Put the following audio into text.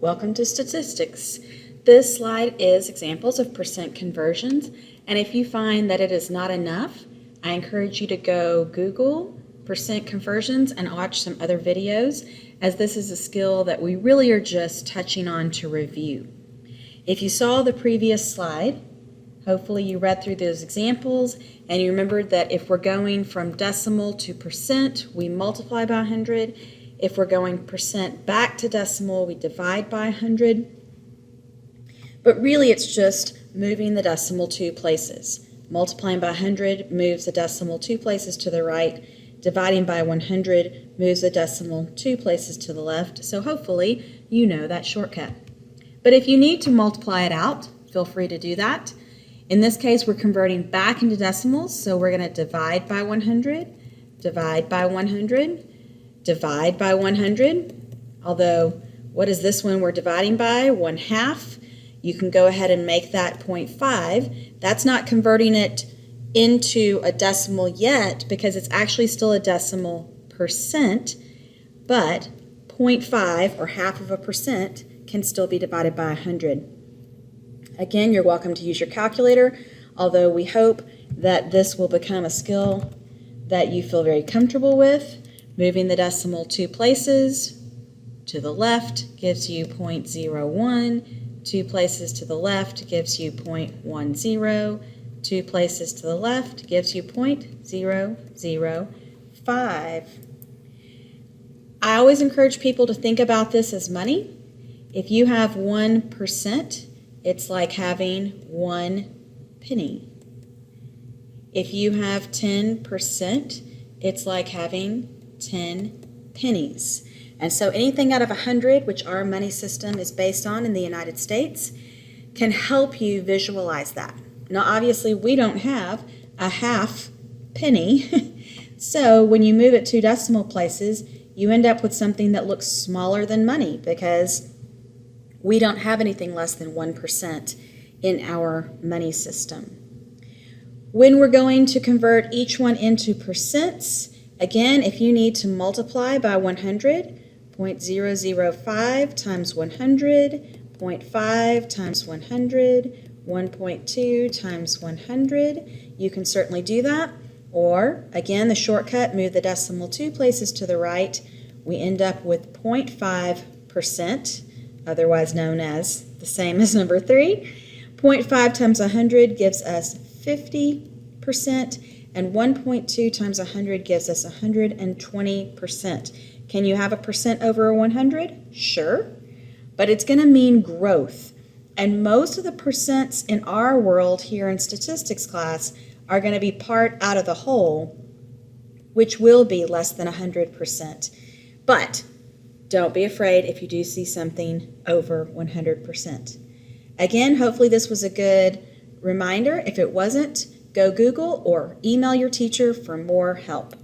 Welcome to statistics. This slide is examples of percent conversions, and if you find that it is not enough, I encourage you to go Google percent conversions and watch some other videos, as this is a skill that we really are just touching on to review. If you saw the previous slide, hopefully you read through those examples and you remembered that if we're going from decimal to percent, we multiply by 100. If we're going percent back to decimal, we divide by 100. But really it's just moving the decimal 2 places. Multiplying by 100 moves the decimal 2 places to the right. Dividing by 100 moves the decimal 2 places to the left. So hopefully you know that shortcut. But if you need to multiply it out, feel free to do that. In this case, we're converting back into decimals, so we're going to divide by 100, divide by 100, divide by 100. Although, what is this one we're dividing by? 1/2. You can go ahead and make that 0.5. That's not converting it into a decimal yet because it's actually still a decimal percent, but 0.5 or 0.5% can still be divided by 100. Again, you're welcome to use your calculator, although we hope that this will become a skill that you feel very comfortable with. Moving the decimal 2 places to the left gives you 0.01. 2 places to the left gives you 0.10. 2 places to the left gives you 0.005. I always encourage people to think about this as money. If you have 1%, it's like having 1 penny. If you have 10%, it's like having 10 pennies. And so anything out of 100, which our money system is based on in the United States, can help you visualize that. Now, obviously, we don't have a 1/2 penny. So when you move it 2 decimal places, you end up with something that looks smaller than money because we don't have anything less than 1% in our money system. When we're going to convert each one into percents, again, if you need to multiply by 100, 0.005 times 100, 0.5 times 100, 1.2 times 100, you can certainly do that. Or, again, the shortcut, move the decimal 2 places to the right. We end up with 0.5%, otherwise known as the same as number 3. 0.5 times 100 gives us 50%, and 1.2 times 100 gives us 120%. Can you have a percent over 100? Sure, but it's going to mean growth. And most of the percents in our world here in statistics class are going to be part out of the whole, which will be less than 100%. But don't be afraid if you do see something over 100%. Again, hopefully this was a good reminder. If it wasn't, go Google or email your teacher for more help.